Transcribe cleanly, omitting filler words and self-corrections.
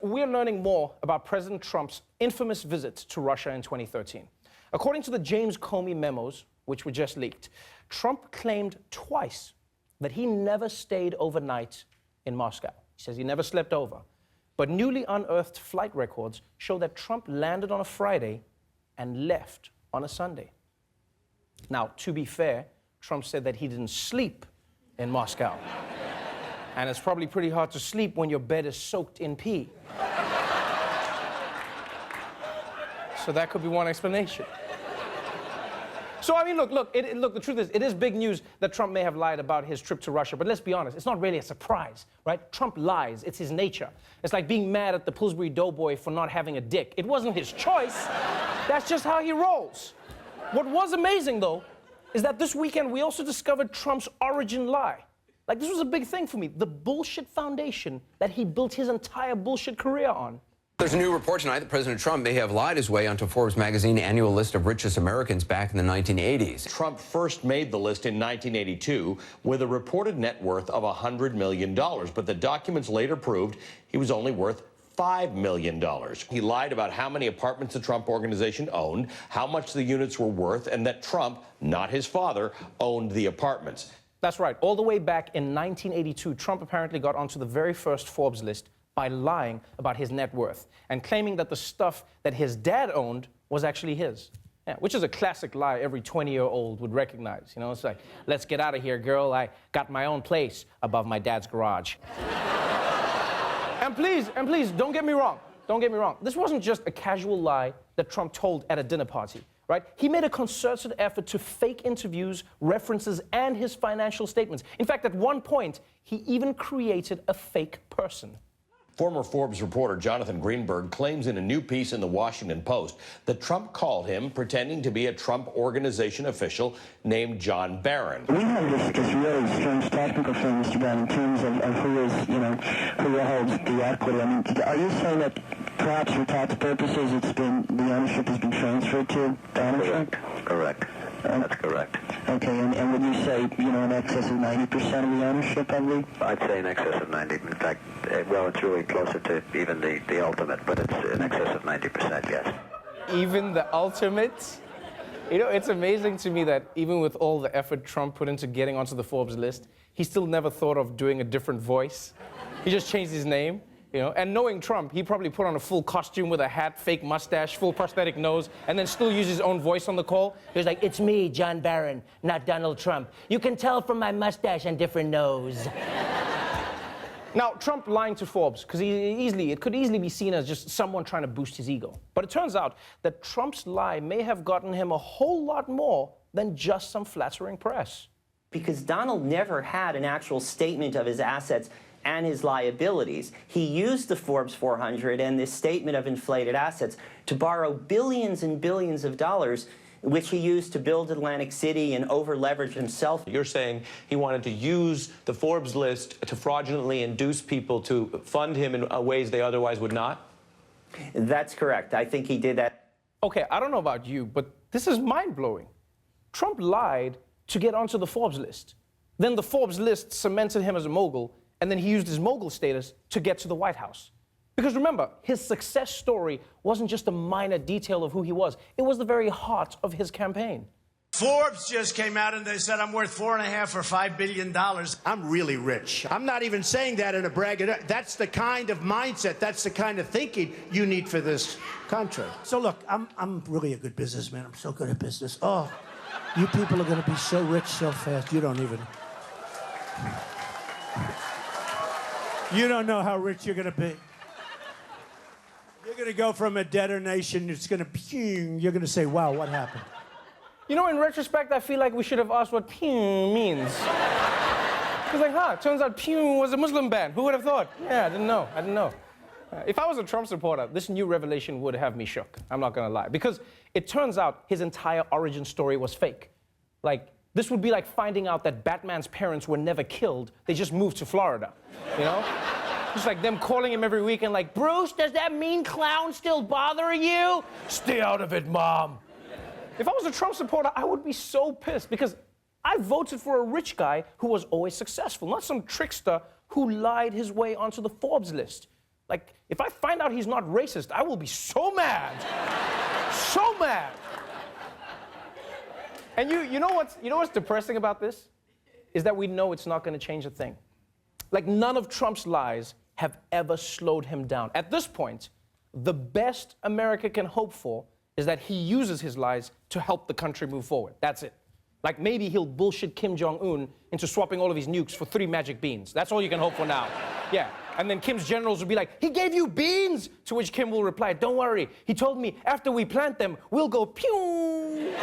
We're learning more about President Trump's infamous visit to Russia in 2013. According to the James Comey memos, which were just leaked, Trump claimed twice that he never stayed overnight in Moscow. He says he never slept over. But newly unearthed flight records show that Trump landed on a Friday and left on a Sunday. Now, to be fair, Trump said that he didn't sleep in Moscow. And it's probably pretty hard to sleep when your bed is soaked in pee. So that could be one explanation. So, I mean, look, the truth is, it is big news that Trump may have lied about his trip to Russia, but let's be honest, it's not really a surprise, right? Trump lies, it's his nature. It's like being mad at the Pillsbury Doughboy for not having a dick. It wasn't his choice, that's just how he rolls. What was amazing, though, is that this weekend we also discovered Trump's origin lie. Like, this was a big thing for me, the bullshit foundation that he built his entire bullshit career on. There's a new report tonight that President Trump may have lied his way onto Forbes magazine annual list of richest Americans back in the 1980s. Trump first made the list in 1982 with a reported net worth of $100 million, but the documents later proved he was only worth $5 million. He lied about how many apartments the Trump Organization owned, how much the units were worth, and that Trump, not his father, owned the apartments. That's right. All the way back in 1982, Trump apparently got onto the very first Forbes list by lying about his net worth and claiming that the stuff that his dad owned was actually his. Yeah, which is a classic lie every 20-year-old would recognize. You know, it's like, let's get out of here, girl. I got my own place above my dad's garage. And please, don't get me wrong. Don't get me wrong. This wasn't just a casual lie that Trump told at a dinner party, right? He made a concerted effort to fake interviews, references, and his financial statements. In fact, at one point, he even created a fake person. Former Forbes reporter Jonathan Greenberg claims in a new piece in the Washington Post that Trump called him pretending to be a Trump Organization official named John Barron. We have this really strange technical thing, Mr. Barron, in terms of who is, who holds the equity. I mean, are you saying that perhaps for tax purposes the ownership has been transferred to Donald Trump? Correct. That's correct. Okay, and would you say, in excess of 90% of the ownership, I believe? I'd say in excess of 90. In fact, well, it's really closer to even the ultimate, but it's in excess of 90%, yes. Even the ultimate? You know, it's amazing to me that even with all the effort Trump put into getting onto the Forbes list, he still never thought of doing a different voice. He just changed his name. And knowing Trump, he probably put on a full costume with a hat, fake mustache, full prosthetic nose, and then still use his own voice on the call. He was like, "It's me, John Barron, not Donald Trump. You can tell from my mustache and different nose." Now, Trump lying to Forbes, because it could easily be seen as just someone trying to boost his ego. But it turns out that Trump's lie may have gotten him a whole lot more than just some flattering press. Because Donald never had an actual statement of his assets and his liabilities. He used the Forbes 400 and this statement of inflated assets to borrow billions and billions of dollars, which he used to build Atlantic City and over-leverage himself. You're saying he wanted to use the Forbes list to fraudulently induce people to fund him in ways they otherwise would not? That's correct. I think he did that. Okay, I don't know about you, but this is mind-blowing. Trump lied to get onto the Forbes list. Then the Forbes list cemented him as a mogul, and then he used his mogul status to get to the White House. Because remember, his success story wasn't just a minor detail of who he was. It was the very heart of his campaign. Forbes just came out and they said I'm worth $4.5 or $5 billion. I'm really rich. I'm not even saying that in a brag. That's the kind of mindset, that's the kind of thinking you need for this country. So look, I'm really a good businessman. I'm so good at business. Oh, you people are going to be so rich so fast, you don't even... You don't know how rich you're going to be. You're going to go from a debtor nation, it's going to pew, you're going to say, wow, what happened? In retrospect, I feel like we should have asked what pew means. It's like, turns out pew was a Muslim band. Who would have thought? Yeah, I didn't know. If I was a Trump supporter, this new revelation would have me shook. I'm not going to lie. Because it turns out his entire origin story was fake. This would be like finding out that Batman's parents were never killed. They just moved to Florida, Just like them calling him every weekend like, "Bruce, does that mean clown still bother you? Stay out of it, Mom." If I was a Trump supporter, I would be so pissed because I voted for a rich guy who was always successful, not some trickster who lied his way onto the Forbes list. Like, if I find out he's not racist, I will be so mad. So mad. And you know what's depressing about this? Is that we know it's not going to change a thing. Like, none of Trump's lies have ever slowed him down. At this point, the best America can hope for is that he uses his lies to help the country move forward. That's it. Like, maybe he'll bullshit Kim Jong-un into swapping all of his nukes for 3 magic beans. That's all you can hope for now. Yeah. And then Kim's generals will be like, he gave you beans! To which Kim will reply, don't worry. He told me after we plant them, we'll go pew!